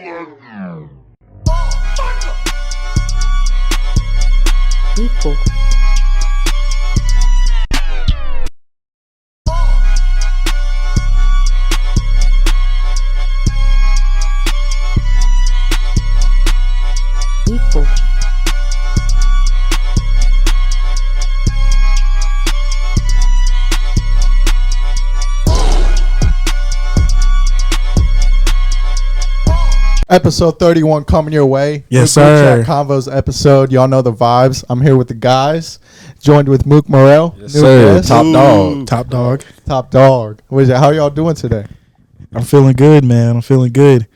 People. People. Episode 31 coming your way. Yes, Good sir. Chat Convos episode. Y'all know the vibes. I'm here with the guys. Joined with Mook Murrell. Yes, New sir. guest. Top dog. Top dog. Top dog. What is it? How y'all doing today? I'm feeling good, man. I'm feeling good.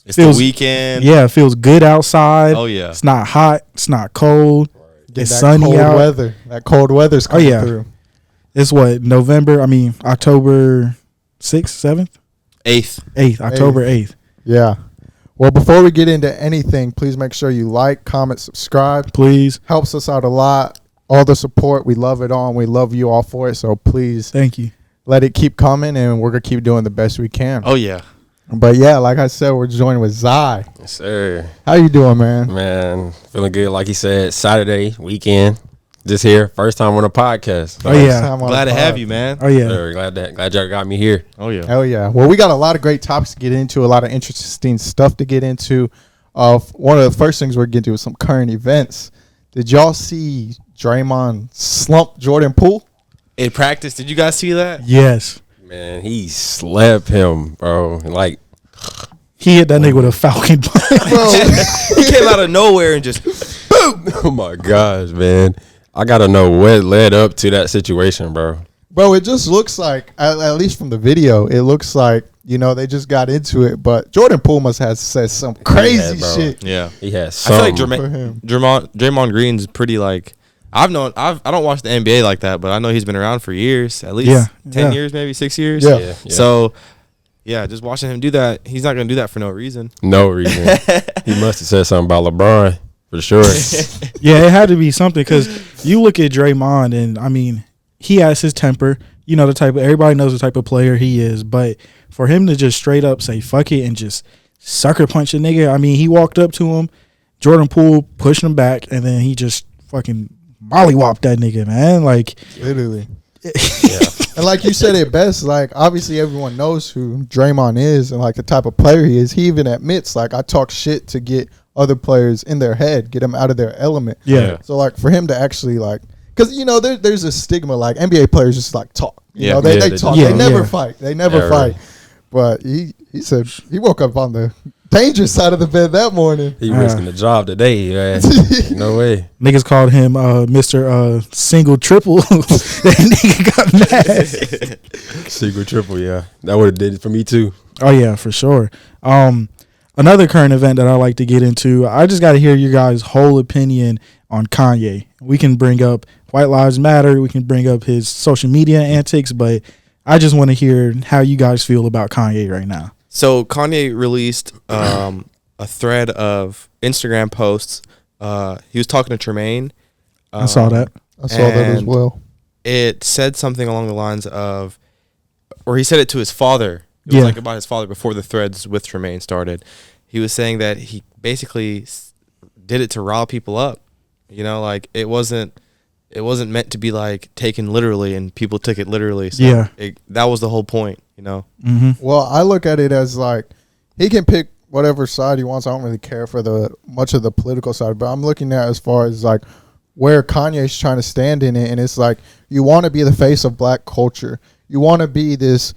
It's Feels- the weekend. Yeah, it feels good outside. Oh, yeah. It's not hot. It's not cold. It's that sunny cold out. weather. That cold weather's coming yeah. through. It's what, October 6th, 7th? 8th, October 8th. Yeah. Well, before we get into anything, please make sure you like, comment, subscribe. Please. Helps us out a lot. All the support. We love it all, and we love you all for it. So please Thank you. let it keep coming, and we're going to keep doing the best we can. Oh, yeah. But, yeah, like I said, we're joined with Zai. Yes, sir. How you doing, man? Man, feeling good. Like he said, Saturday, weekend. Just here. First time on a podcast. Oh, yeah. First time on Glad the to have pod. you, man. Oh, yeah. Sir, glad y'all got me here. Oh, yeah. Hell yeah. Well, we got a lot of great topics to get into, a lot of interesting stuff to get into. One of the first things we're getting to is some current events. Did y'all see Draymond slump Jordan Poole? In practice, did you guys see that? Yes. Man, he slept him, bro. Like, He hit that nigga with a falcon. He came out of nowhere and just, boom. oh my gosh, man. I got to know what led up to that situation, bro. Bro, it just looks like, at least from the video, it looks like, they just got into it. But Jordan Poole must have said some crazy bro. shit. Yeah. He had I feel like something. for him. Draymond Green's pretty, like, I don't watch the NBA like that, but I know he's been around for years, at least 10 years, maybe 6 years. Yeah. Yeah. So, yeah, just watching him do that, he's not going to do that for no reason. No reason. He must have said something about LeBron, for sure. Yeah, it had to be something because you look at Draymond and, I mean, he has his temper. Everybody knows the type of player he is. But for him to just straight up say, fuck it, and just sucker punch a nigga, I mean, he walked up to him, Jordan Poole pushed him back, and then he just fucking mollywopped that nigga, man. Like, Literally. Yeah. And like you said it best, like, obviously everyone knows who Draymond is and, like, the type of player he is. He even admits, like, I talk shit to get other players in their head, get them out of their element. yeah. So, like, for him to actually, like, because, there's a stigma, like, NBA players just, like, talk. Yeah. They Yeah, talk. do. They Yeah, never yeah. fight. They never Yeah, fight. right. But he said he woke up on the dangerous side of the bed that morning. He risking the job today, man. No way. Niggas called him Mr. Single Triple. That nigga got mad. Secret triple, yeah. That would have did it for me, too. Oh, yeah, for sure. Another current event that I like to get into, I just got to hear your guys' whole opinion on Kanye. We can bring up White Lives Matter. We can bring up his social media antics, but I just want to hear how you guys feel about Kanye right now. So Kanye released a thread of Instagram posts. He was talking to Tremaine. I saw that. I saw that as And well. It said something along the lines of, or he said it to his father. It was Yeah. like about his father before the threads with Tremaine started. He was saying that he basically did it to rile people up. Like it wasn't meant to be like taken literally, and people took it literally. So Yeah. that was the whole point. Mm-hmm. Well, I look at it as, like, he can pick whatever side he wants. I don't really care for much of the political side, but I'm looking at as far as, like, where Kanye's trying to stand in it. And it's like, you want to be the face of black culture. You want to be this,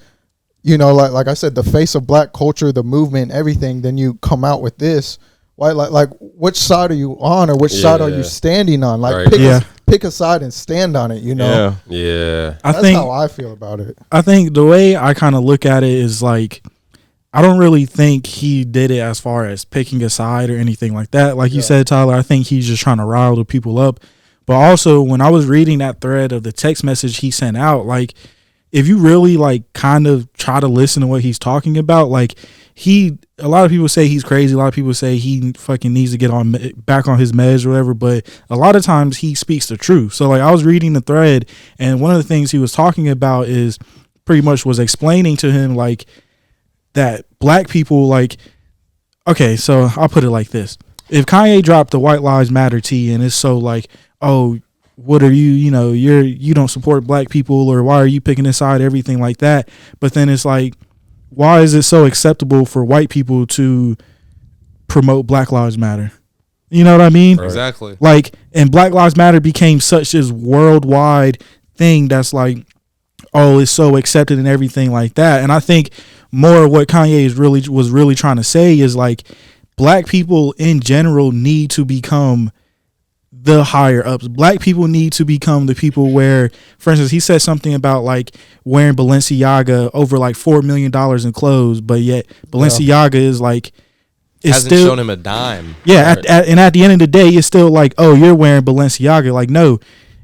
like I said, the face of black culture, the movement, everything. Then you come out with this. Why, like which side are you on, or which side are you standing on? Like, Right. pick a side and stand on it. Yeah. Yeah. That's how I feel about it. I think the way I kind of look at it is like, I don't really think he did it as far as picking a side or anything like that. Like you said, Tyler, I think he's just trying to rile the people up. But also, when I was reading that thread of the text message he sent out, like, if you really, like, kind of try to listen to what he's talking about, like, a lot of people say he's crazy. A lot of people say he fucking needs to get back on his meds or whatever. But a lot of times he speaks the truth. So, like, I was reading the thread, and one of the things he was talking about is pretty much was explaining to him, like, that black people, like, okay, so I'll put it like this. If Kanye dropped the White Lives Matter tee and it's so like, oh, what are you, you don't support black people, or why are you picking a side, everything like that. But then it's like, why is it so acceptable for white people to promote Black Lives Matter? You know what I mean? Right. Exactly. Like, and Black Lives Matter became such this worldwide thing that's like, oh, it's so accepted and everything like that. And I think more of what Kanye was really trying to say is like, black people in general need to become the higher ups. Black people need to become the people where, for instance, he said something about like wearing Balenciaga over like $4 million in clothes, but yet Balenciaga is like, it's Hasn't still shown him a dime. Yeah, and at the end of the day, it's still like, oh, you're wearing Balenciaga. Like, no,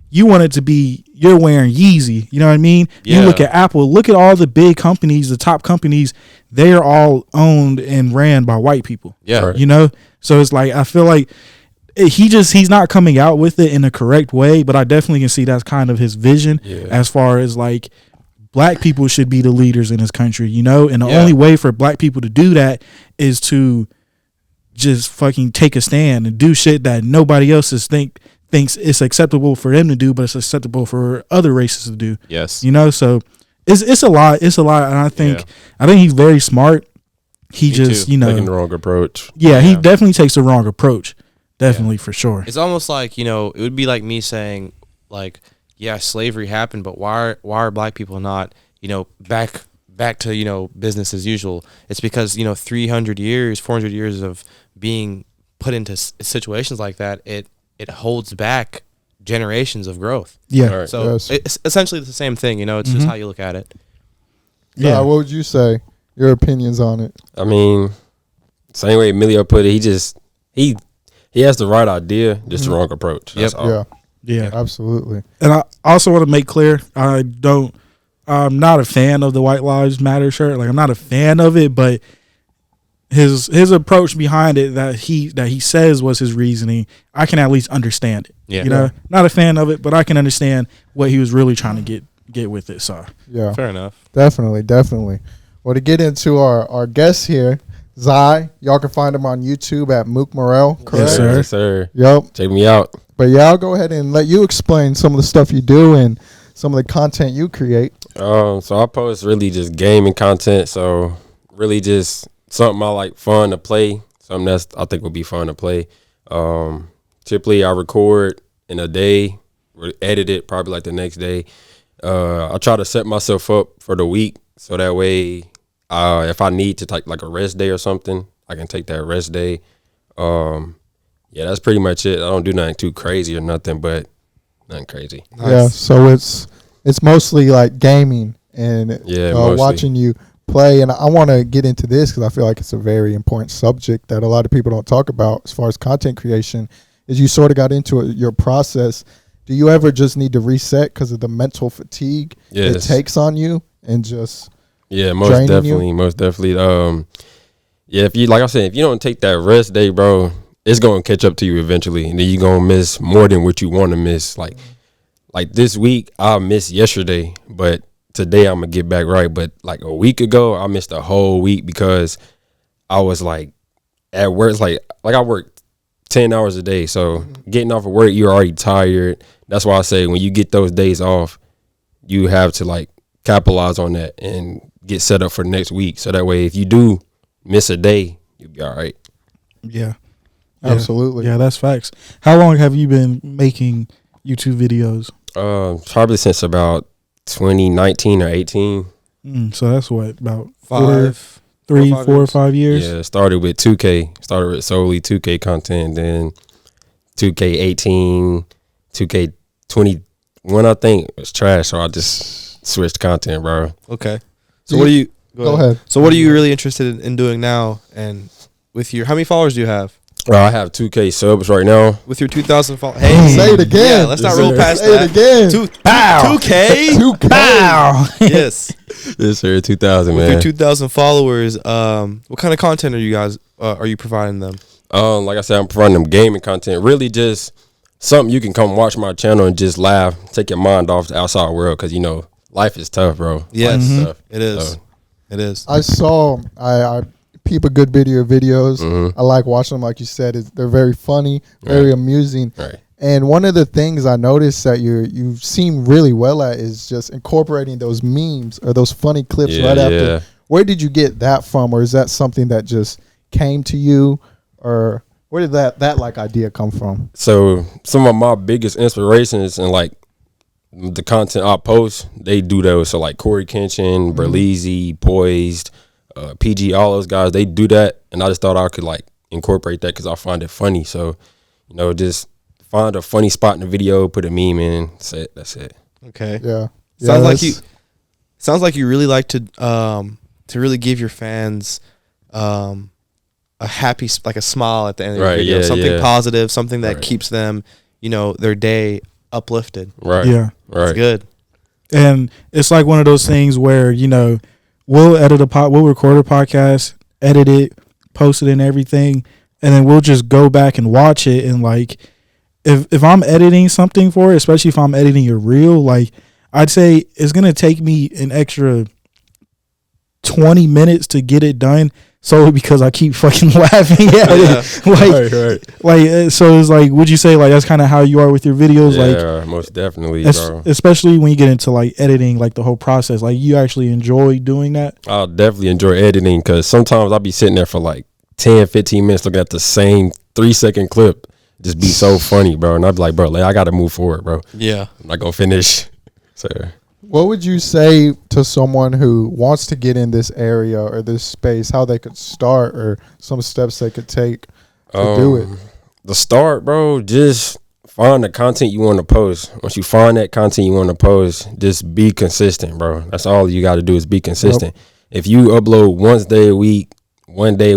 you want it to be, you're wearing Yeezy. You know what I mean? Yeah. You look at Apple, look at all the big companies, the top companies, they are all owned and ran by white people. Yeah. Right. You know? So it's like, I feel like he's not coming out with it in a correct way, but I definitely can see that's kind of his vision as far as like, black people should be the leaders in this country, And the only way for black people to do that is to just fucking take a stand and do shit that nobody else thinks it's acceptable for them to do, but it's acceptable for other races to do. Yes. So it's a lot. It's a lot, and I think he's very smart. He Me just too. Taking the wrong approach. he definitely takes the wrong approach. Definitely for sure. It's almost like, it would be like me saying like, yeah, slavery happened, but why are black people not, back to, business as usual? It's because, 300 years, 400 years of being put into situations like that, it holds back generations of growth. Yeah. Right. So it's essentially the same thing, it's just how you look at it. Yeah. What would you say? Your opinions on it? I mean, same way Emilio put it, he has the right idea, just the wrong approach. That's all. Yeah. Absolutely. And I also want to make clear, I'm not a fan of the White Lives Matter shirt. Like, I'm not a fan of it, but his approach behind it that he says was his reasoning, I can at least understand it. Yeah. Not a fan of it, but I can understand what he was really trying to get with it. So Yeah. Fair enough. Definitely. Well, to get into our guests here, Zai, y'all can find him on YouTube at Mook Murrell, correct? Yes, sir. Yes, sir. Yep. Check me out. But yeah, I'll go ahead and let you explain some of the stuff you do and some of the content you create. So I post really just gaming content. So really just something I like fun to play. Something that's I think would be fun to play. Typically I record in a day, edit it probably like the next day. I try to set myself up for the week so that way if I need to take like a rest day or something, I can take that rest day. Yeah, that's pretty much it. I don't do nothing too crazy or nothing, but nothing crazy. Nice. Yeah, so it's mostly like gaming and mostly. watching you play. And I want to get into this because I feel like it's a very important subject that a lot of people don't talk about as far as content creation. Is you sort of got into your process. Do you ever just need to reset because of the mental fatigue it takes on you and just most definitely. Yeah, if you like I said, if you don't take that rest day, bro, it's gonna catch up to you eventually, and then you're gonna miss more than what you want to miss. Like this week, I missed yesterday, but today I'm gonna get back right. But like a week ago, I missed a whole week because I was like at work. It's like I worked 10 hours a day, so getting off of work, you're already tired. That's why I say when you get those days off, you have to like capitalize on that and get set up for next week. So that way, if you do miss a day, you'll be all right. yeah. absolutely. Yeah, that's facts. How long have you been making YouTube videos? Probably since about 2019 or 18. So that's what, about 4 or 5 years? Yeah, started with 2K. Started with solely 2K content. Then 2K18, 2K21, I think, was trash. So I just switched content, bro. Okay. So what do you Go ahead. So what are you really interested in doing now? And with your, how many followers do you have? I have 2K subs right now. With your 2,000 followers. Hey, Say it again. Yeah, let's not roll past Say that. it again. 2K. 2K. Wow. Yes. This year, 2,000, With man. your 2,000 followers, what kind of content are you guys are you providing them? Like I said, I'm providing them gaming content. Really just something you can come watch my channel and just laugh, take your mind off the outside world, because, you know, life is tough, bro. Yes, Life is tough. it is. So, It is. I saw I peep a good video videos. I like watching them, like you said. They're very funny, very amusing. Right. And one of the things I noticed that you seem really well at is just incorporating those memes or those funny clips right after. Where did you get that from, or is that something that just came to you, or where did that like idea come from? So some of my biggest inspirations and like the content I post, they do those. So like Corey Kenshin, Berleezy, Poised, PG, all those guys, they do that, and I just thought I could like incorporate that because I find it funny. So just find a funny spot in the video, put a meme in, that's it. Okay. Yeah. Sounds like you really like to really give your fans a happy, like a smile at the end of the video, something positive, something that keeps them, their day uplifted. Right. Yeah. Right. It's good. And it's like one of those things where, we'll we'll record a podcast, edit it, post it and everything, and then we'll just go back and watch it. And like, if I'm editing something for it, especially if I'm editing a reel, like I'd say it's going to take me an extra 20 minutes to get it done, solely because I keep fucking laughing at it. Like, so it's like, would you say like that's kind of how you are with your videos? Yeah, like, most definitely, bro. Especially when you get into like editing, like the whole process, like you actually enjoy doing that? I'll definitely enjoy editing because sometimes I'll be sitting there for like 10, 15 minutes looking at the same 3-second clip. Just be so funny, bro. And I'd be like, bro, like, I got to move forward, bro. Yeah. I'm not going to finish. So, what would you say to someone who wants to get in this area or this space, how they could start or some steps they could take to do it? The start, bro, just find the content you want to post. Once you find that content you want to post, just be consistent, bro. That's all you got to do is be consistent. If you upload one day a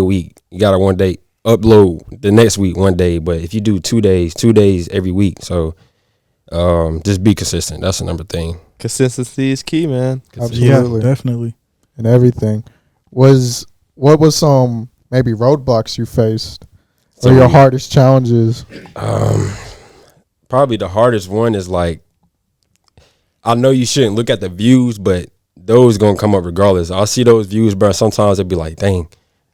week, you got to one day upload the next week, one day. But if you do 2 days every week. So just be consistent. That's the number thing. Consistency is key, man. Absolutely. Yeah, definitely. And everything. What was some maybe roadblocks you faced or your hardest challenges? Probably the hardest one is like, I know you shouldn't look at the views, but those gonna come up regardless. I'll see those views, bro. Sometimes it'd be like, dang,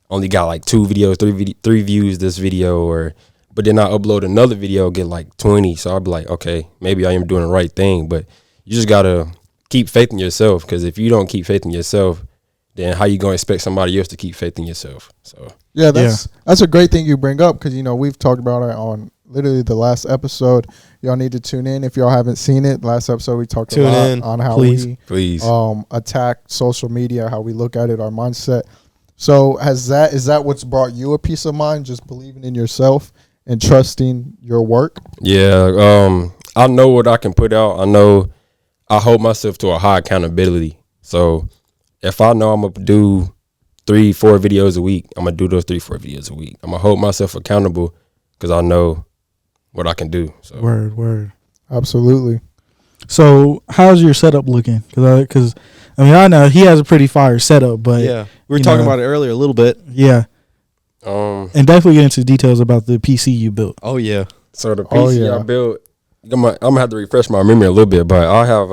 only got like 2 videos, 3 views this video, but then I upload another video, get like 20. So I'll be like, okay, maybe I am doing the right thing. But you just gotta keep faith in yourself, because if you don't keep faith in yourself, then how you gonna expect somebody else to keep faith in yourself? So yeah, that's a great thing you bring up, because we've talked about it on literally the last episode. Y'all need to tune in if y'all haven't seen it. Last episode we talked a lot on how we attack social media, how we look at it, our mindset. So is that what's brought you a peace of mind, just believing in yourself and trusting your work? Yeah, I know what I can put out. I hold myself to a high accountability. So if I know I'm going to do 3-4 videos a week, I'm going to do those 3-4 videos a week. I'm going to hold myself accountable because I know what I can do. So. Word. Absolutely. So how's your setup looking? Because I know he has a pretty fire setup, but yeah, we were talking about it earlier a little bit. Yeah. And definitely get into details about the PC you built. Oh yeah. So the PC I built, I'm gonna have to refresh my memory a little bit, but I have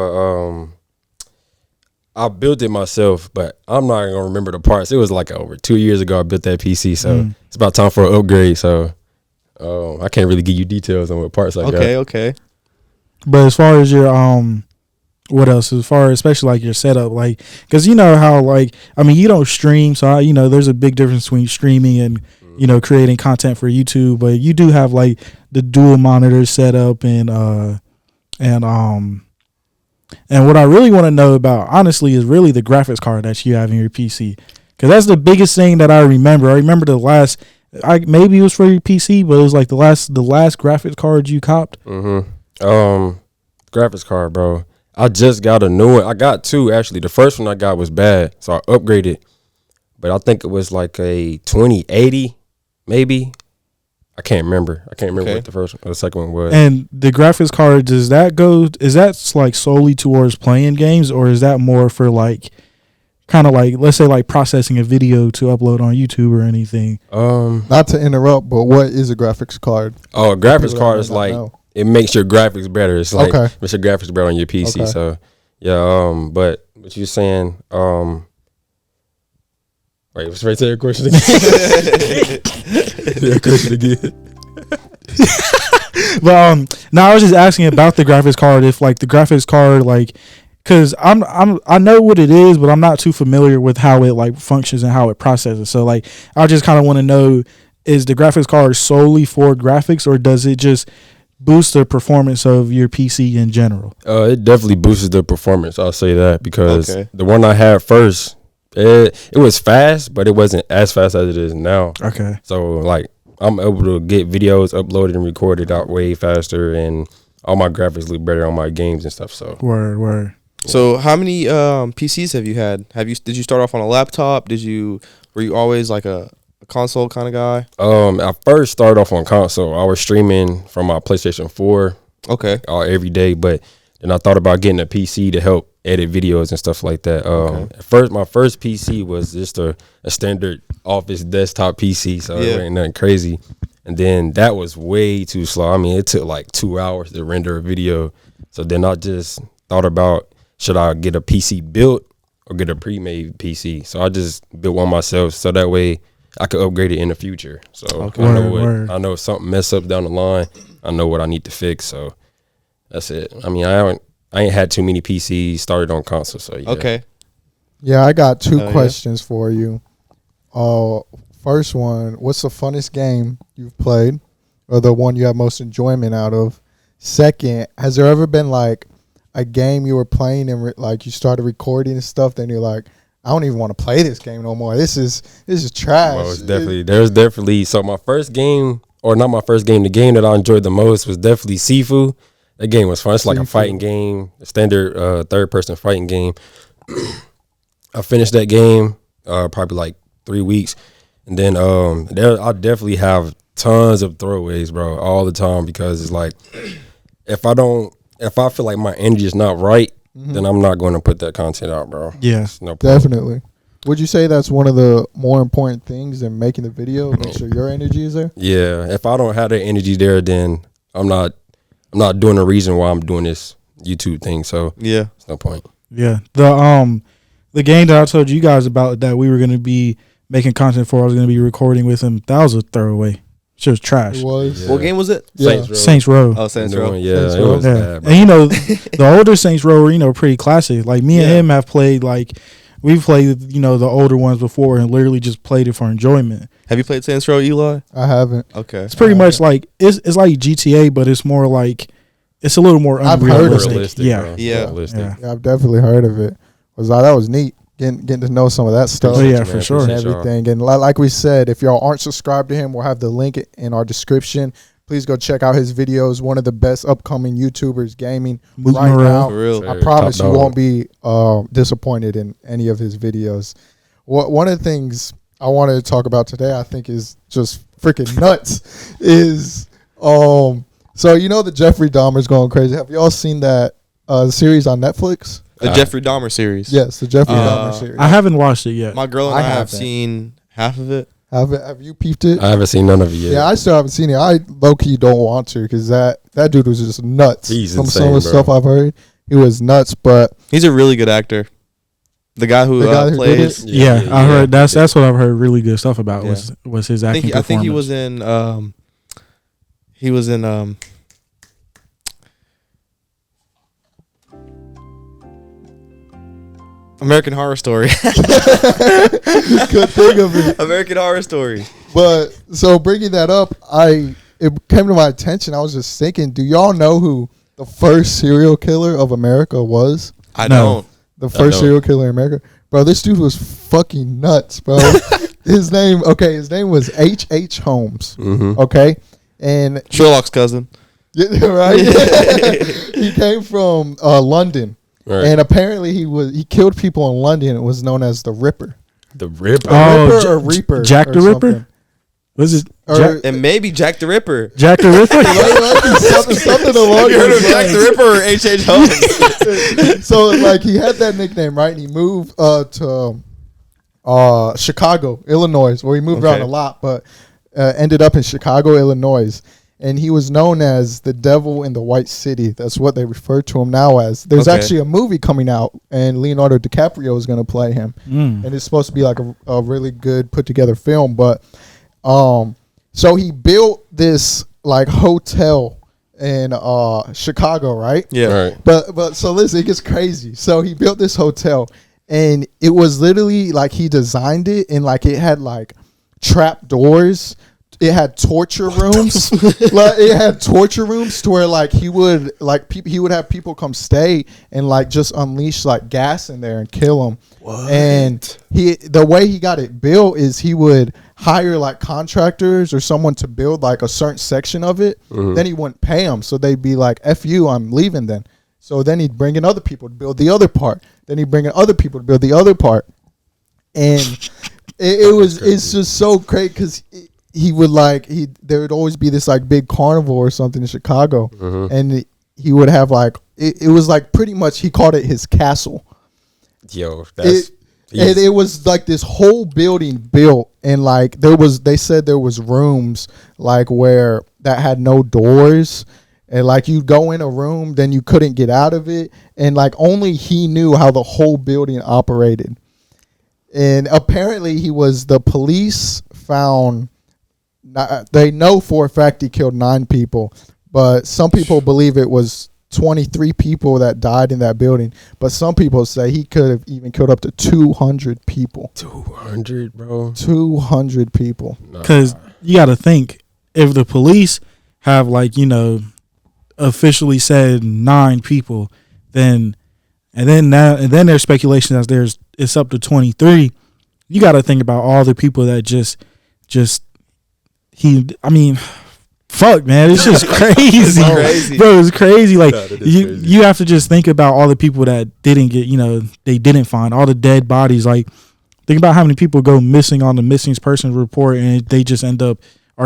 I built it myself, but I'm not gonna remember the parts. It was like over 2 years ago I built that PC, so it's about time for an upgrade. So I can't really give you details on what parts I got. Okay. But as far as your what else? As far as especially like your setup, like, because you know how like you don't stream, so there's a big difference between streaming and creating content for YouTube. But you do have like the dual monitor setup and what I really want to know about honestly is really the graphics card that you have in your PC, because that's the biggest thing that I remember. I remember the last, maybe it was for your PC, but it was like the last graphics card you copped. Graphics card, bro. I just got a new one. I got 2 actually. The first one I got was bad, so I upgraded. But I think it was like a 2080, maybe. I can't remember what the second one was. And the graphics card, is that like solely towards playing games, or is that more for like kind of like, let's say like processing a video to upload on YouTube or anything? Not to interrupt, but what is a graphics card? Oh, a graphics card is like, it makes your graphics better. It's like makes your graphics better on your PC. Okay. So yeah, but what you're saying, Wait, what's right there? Question again. Yeah, question again. But no, I was just asking about the graphics card. If like the graphics card, like, cause I know what it is, but I'm not too familiar with how it like functions and how it processes. So like, I just kind of want to know: is the graphics card solely for graphics, or does it just boost the performance of your PC in general? It definitely boosts the performance. I'll say that because the one I had first, it was fast, but it wasn't as fast as it is now. Okay. So like, I'm able to get videos uploaded and recorded out way faster, and all my graphics look better on my games and stuff. So Word. So how many PCs have you had? Did you start off on a laptop? Were you always like a console kind of guy? I first started off on console. I was streaming from my PlayStation 4 every day, but then I thought about getting a PC to help edit videos and stuff like that. My first PC was just a standard office desktop PC, so it ain't nothing crazy. And then that was way too slow. I mean, it took like 2 hours to render a video. So then I just thought about, should I get a PC built or get a pre-made PC? So I just built one myself, so that way I could upgrade it in the future. So I know if something mess up down the line, I know what I need to fix. So that's it. I mean, I ain't had too many PCs started on console. So yeah. Okay. Yeah, I got two questions for you. First one, what's the funnest game you've played, or the one you have most enjoyment out of? Second, has there ever been like a game you were playing and like you started recording and stuff, then you're like, I don't even want to play this game no more. This is trash. Well, there's definitely. So my first game, or not my first game, the game that I enjoyed the most was definitely Sifu. That game was fun. It's like a fighting game, a standard third-person fighting game. I finished that game probably like 3 weeks, and then I definitely have tons of throwaways, bro, all the time, because it's like if I feel like my energy is not right, then I'm not going to put that content out, bro. Yeah, no problem. Definitely. Would you say that's one of the more important things in making the video? Make sure your energy is there. Yeah, if I don't have that energy there, then I'm not doing the reason why I'm doing this YouTube thing. So yeah, there's no point. Yeah, the game that I told you guys about that we were going to be making content for, I was going to be recording with him. That was a throwaway. Shit was trash. It was. Yeah. What game was it? Yeah. Saints Row. Oh, Saints Row. Yeah, Saints it Row. was bad, bro. And the older Saints Row were, pretty classic. Like me and him have played, like we've played, the older ones before and literally just played it for enjoyment. Have you played Saints Row, Eli? I haven't. Okay. It's pretty much like it's like GTA, but it's more like it's a little more unrealistic. Yeah, I've definitely heard of it. That was neat. Getting to know some of that stuff. Oh, yeah, for sure. And everything. And like we said, if y'all aren't subscribed to him, we'll have the link in our description. Please go check out his videos. One of the best upcoming YouTubers gaming Mook right Murrell. now. For real. I promise you won't be disappointed in any of his videos. One of the things I wanted to talk about today, I think is just freaking nuts, is so the Jeffrey Dahmer's going crazy. Have y'all seen that series on Netflix? The Jeffrey Dahmer series. Yes, the Jeffrey Dahmer series. I haven't watched it yet. My girl and I have seen half of it. Have you peeped it? I haven't seen none of it yet. Yeah, I still haven't seen it. I low-key don't want to, because that dude was just nuts. He's From insane, some of the bro. stuff I've heard, he was nuts. But He's a really good actor. The guy who did plays. it? Yeah, I heard that's what I've heard really good stuff about Yeah. was his acting performance. I think he was in. He was in. American Horror Story. could think of it. American Horror Story. But so bringing that up, it came to my attention. I was just thinking, do y'all know who the first serial killer of America was? I No. don't. The first serial killer in America, bro. This dude was fucking nuts, bro. his name was H.H. Holmes. Mm-hmm. Okay, and Sherlock's cousin. yeah, right. He came from London. Right. And apparently he killed people in London. It was known as the Ripper. The Ripper. Ripper or Reaper. Jack or the Ripper? something. Was it Or- And maybe Jack the Ripper. Jack the Ripper? something along Have you heard of those Jack the lines. Ripper or H.H. Holmes? So like he had that nickname, right? And he moved to Chicago, Illinois, where he moved around a lot, but ended up in Chicago, Illinois. and he was known as the devil in the White City. That's what they refer to him now as. There's actually a movie coming out, and Leonardo DiCaprio is going to play him, and it's supposed to be like a really good put together film. But so he built this like hotel in Chicago, right? Yeah. Right. But so listen, it gets crazy. So he built this hotel, and it was literally like he designed it, and like it had like trap doors. It had torture rooms. Like it had torture rooms to where like he would have people come stay and like just unleash like gas in there and kill them. What? And the way he got it built is he would hire like contractors or someone to build like a certain section of it. Mm-hmm. Then he wouldn't pay them, so they'd be like, "F you, I'm leaving." Then so then he'd bring in other people to build the other part. Then he'd bring in other people to build the other part, and it's just so great because he would there would always be this like big carnival or something in Chicago, and he would have like it was like pretty much he called it his castle. Yo, it was like this whole building built, and like they said there was rooms like where that had no doors, and like you go in a room, then you couldn't get out of it, and like only he knew how the whole building operated. And apparently the police found. They know for a fact he killed 9 people, but some people believe it was 23 people that died in that building. But some people say he could have even killed up to 200 people. 200, bro. 200 people. Because you got to think, if the police have officially said 9 people, then there's speculation that it's up to 23. You got to think about all the people that just. Fuck, man, it's just crazy. Bro, it's crazy. Like you have to just think about all the people that didn't get, they didn't find all the dead bodies. Like think about how many people go missing on the missing persons report, and they just are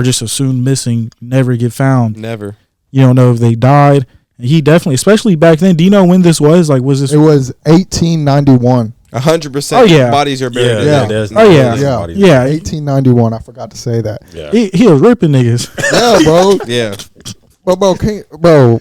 just assumed missing, never get found. Never. You don't know if they died. And he definitely, especially back then. Do you know when this was? Like, was this? It was 1891. 100%. Oh yeah, bodies are buried. Yeah. 1891. I forgot to say that. Yeah. He was ripping niggas. Yeah, bro. Yeah. Bro,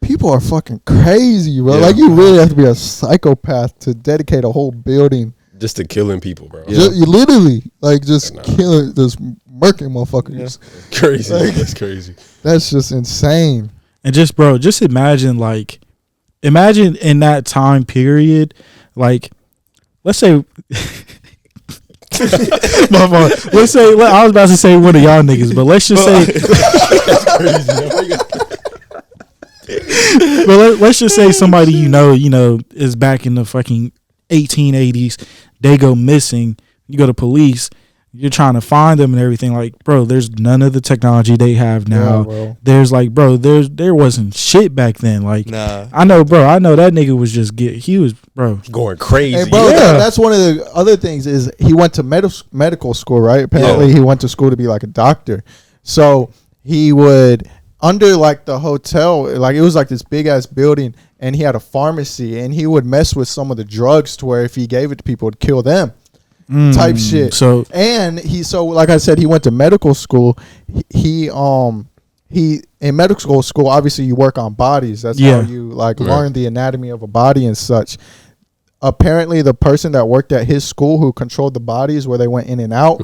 people are fucking crazy, bro. Yeah. Like you really have to be a psychopath to dedicate a whole building Just to killing people, bro. you literally killing, just murking motherfuckers. Yeah. Crazy. That's crazy. That's just insane. And just imagine in that time period, like. Let's say, let's say, I was about to say one of y'all niggas, but let's just say, but let's just say somebody is back in the fucking 1880s. They go missing. You go to police. You're trying to find them and everything. Like, bro, there's none of the technology they have now. Yeah, there's there wasn't shit back then. Like, nah. I know that nigga was he was going crazy. Hey, bro, that's one of the other things is he went to medical school, right? Apparently he went to school to be like a doctor. So he would, under like the hotel, like it was like this big ass building, and he had a pharmacy, and he would mess with some of the drugs to where if he gave it to people, it'd kill them. Type shit. So like I said, he went to medical school. He in medical school, obviously you work on bodies. That's how you learn the anatomy of a body and such. Apparently, the person that worked at his school who controlled the bodies where they went in and out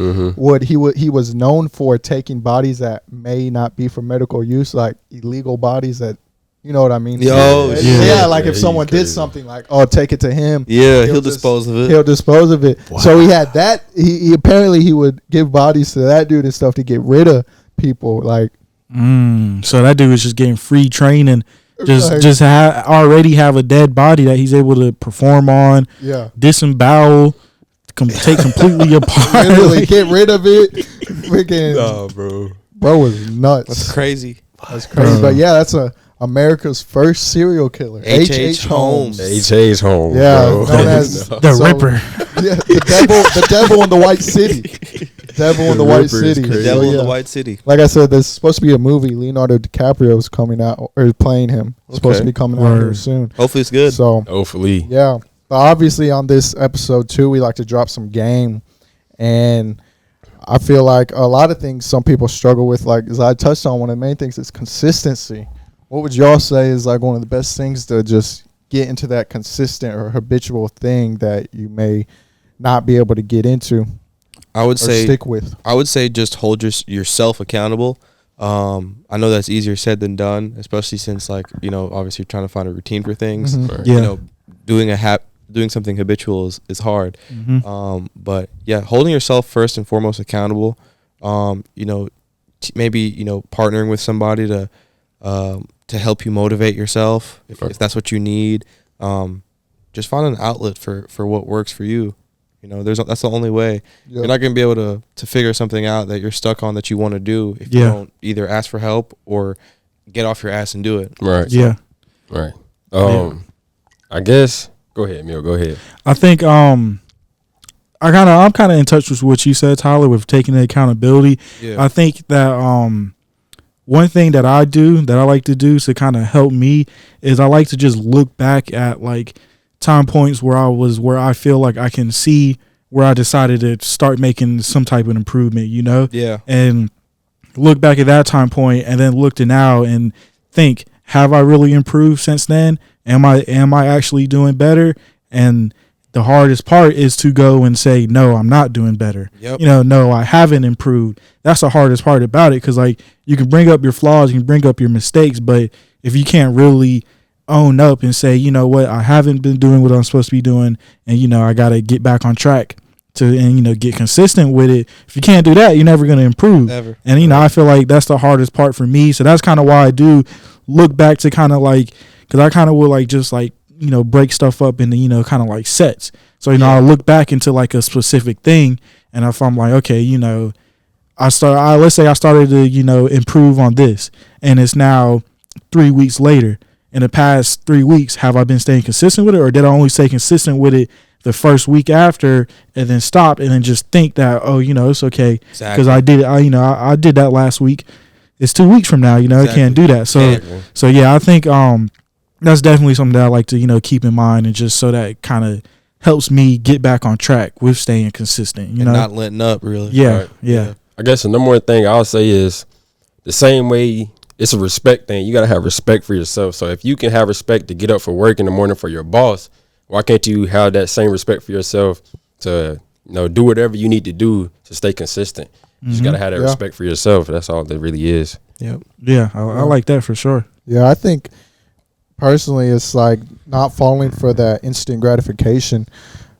he was known for taking bodies that may not be for medical use, like illegal bodies that. You know what I mean? If someone did something like, take it to him. Yeah, he'll dispose of it. He'll dispose of it. Wow. So he had that. He apparently he would give bodies to that dude and stuff to get rid of people. Like, so that dude was just getting free training. Already have a dead body that he's able to perform on. Yeah, disembowel, take completely apart. Literally get rid of it. Freaking, bro was nuts. That's crazy. That's crazy. But yeah, that's America's first serial killer, H.H. Holmes. H.H. Holmes. Yeah, known as the Ripper. Yeah, the devil in the White City. Devil in the White City. The Devil in the White City. Like I said, there's supposed to be a movie. Leonardo DiCaprio is coming out or playing him. It's supposed to be coming out here soon. Hopefully it's good. So hopefully, yeah. But obviously on this episode too, we like to drop some game, and I feel like a lot of things some people struggle with, like as I touched on, one of the main things is consistency. What would y'all say is like one of the best things to just get into that consistent or habitual thing that you may not be able to get into? I would say stick with. I would say just hold yourself accountable. I know that's easier said than done, especially since like, you know, obviously you're trying to find a routine for things. Mm-hmm. Right. Yeah. You know, doing something habitual is hard. Mm-hmm. But yeah, holding yourself first and foremost accountable. You know, maybe, you know, partnering with somebody to help you motivate yourself if that's what you need. Just find an outlet for what works for you. You know, that's the only way. Yep. You're not going to be able to figure something out that you're stuck on that you want to do if you don't either ask for help or get off your ass and do it. Right. Yeah. Right. I guess. Go ahead, Emil. Go ahead. I think I'm kind of in touch with what you said, Tyler, with taking the accountability. Yeah. I think that one thing that I like to do to kind of help me is I like to just look back at like time points where I feel like I can see where I decided to start making some type of improvement, you know? Yeah. And look back at that time point and then look to now and think, have I really improved since then? Am I actually doing better? And the hardest part is to go and say, no, I'm not doing better. Yep. You know, no, I haven't improved. That's the hardest part about it. Because like you can bring up your flaws, you can bring up your mistakes, but if you can't really own up and say, you know what, I haven't been doing what I'm supposed to be doing, and you know I got to get back on track and you know get consistent with it. If you can't do that, you're never going to improve. Never. And you know I feel like that's the hardest part for me. So that's kind of why I do look back to kind of like, because I kind of would like just like, you know, break stuff up into, you know, kind of like sets. So you know I look back into like a specific thing, and if I'm like, okay, you know, let's say I started to, you know, improve on this, and it's now 3 weeks later. In the past 3 weeks, have I been staying consistent with it, or did I only stay consistent with it the first week after and then stop and then just think that, oh, you know, it's okay because I did it. I did that last week. It's 2 weeks from now, you know, I can't do that. So yeah, I think that's definitely something that I like to, you know, keep in mind, and just so that it kind of helps me get back on track with staying consistent, you know, not letting up really. Yeah, Right. yeah. I guess the number one thing I'll say is the same way. It's a respect thing. You got to have respect for yourself. So if you can have respect to get up for work in the morning for your boss, why can't you have that same respect for yourself to, you know, do whatever you need to do to stay consistent? You just got to have that respect for yourself. That's all that really is. Yep. Yeah, I like that for sure. Yeah, I think personally it's like not falling for that instant gratification,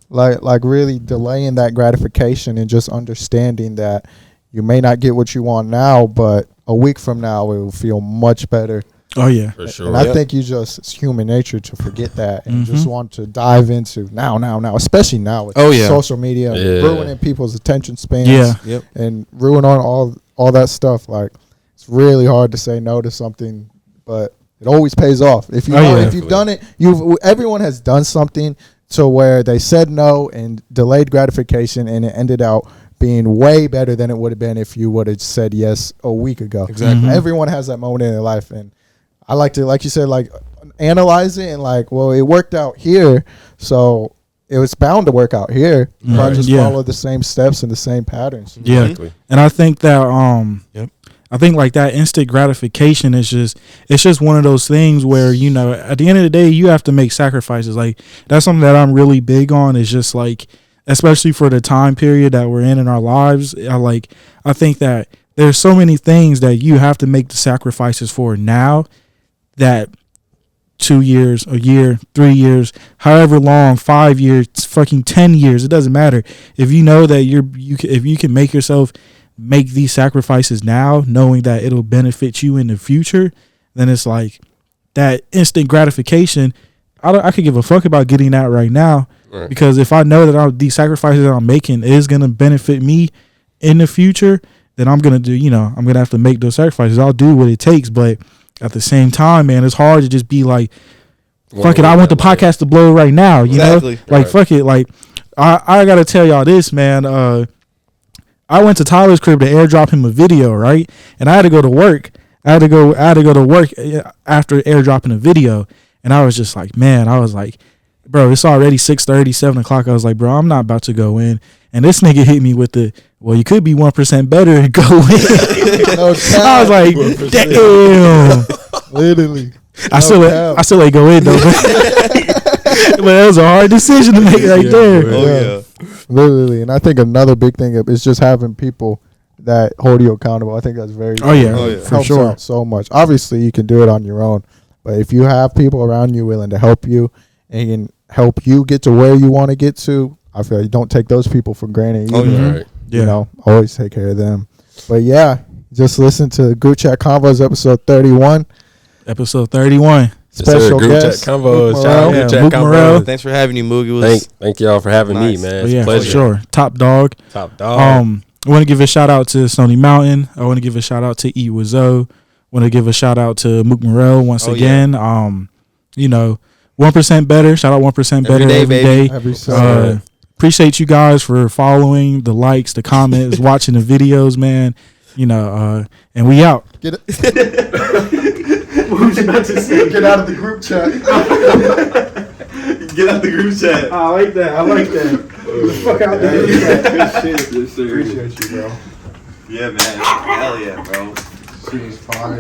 like really delaying that gratification and just understanding that you may not get what you want now, but a week from now it will feel much better. Oh yeah, For sure. And I think it's human nature to forget that and just want to dive into now, especially now with social media ruining people's attention spans. Yeah. Yep. And ruining all that stuff. Like it's really hard to say no to something, but it always pays off. If you've done it, everyone has done something to where they said no and delayed gratification, and it ended out being way better than it would have been if you would have said yes a week ago. Exactly. Everyone has that moment in their life, and I like to, like you said, like analyze it and like, well, it worked out here, so it was bound to work out here. If I just follow the same steps and the same patterns. Yeah. Exactly. And I think that I think like that instant gratification is just one of those things where, you know, at the end of the day you have to make sacrifices. Like that's something that I'm really big on, is just like, especially for the time period that we're in our lives. I think that there's so many things that you have to make the sacrifices for now that 2 years, a year, 3 years, however long, 5 years, fucking 10 years, it doesn't matter. If you know that if you can make yourself make these sacrifices now, knowing that it'll benefit you in the future, then it's like that instant gratification. I could give a fuck about getting that right now. Right. Because if I know that these sacrifices that I'm making is going to benefit me in the future, then I'm going to have to make those sacrifices. I'll do what it takes. But at the same time, man, it's hard to just be like, fuck it, I want the podcast to blow right now. You know? Like, fuck it. Like, I got to tell y'all this, man. I went to Tyler's crib to airdrop him a video, right? And I had to go to work. I had to go to work after airdropping a video. And I was just like, man, bro, it's already 6:30, 7 o'clock. I was like, bro, I'm not about to go in And this nigga hit me with the, well, you could be 1% better and go in. No I was like, 1%. damn. Literally. I still let go in though. But that was a hard decision to make right there. Oh yeah. Literally. And I think another big thing is just having people that hold you accountable. I think that's very Oh yeah, important. for Helps sure. out so much. Obviously, you can do it on your own, but if you have people around you willing to help you and can help you get to where you want to get to, I feel like you don't take those people for granted. Oh, either. yeah. Right. Yeah. You know, always take care of them. But yeah, just listen to Group Chat Convos episode 31. Episode 31. Special Group Chat guest. Convos. Mook Shout out Murrell. Group Yeah, Chat Mook Murrell. Convos. Thanks for having me, Mook. It was Thank y'all for having me, Nice. man. But It's yeah, a for pleasure. sure. Top dog. Top dog. I want to give a shout out to Stony Mountain. I want to give a shout out to Eat With Zoe. Want to give a shout out to Mook Murrell once Oh, again. You know, 1% better. Shout out 1% better Every day, every baby. day. Every Sunday. Appreciate you guys for following, the likes, the comments, watching the videos, man. You know, and we out. Get it. What was you about to say? Get out of the group chat. Get out the group chat. I like that. I like that. The fuck out there. Good shit. Yes, sir. Appreciate you, bro. Yeah, man. Hell yeah, bro. She's fire.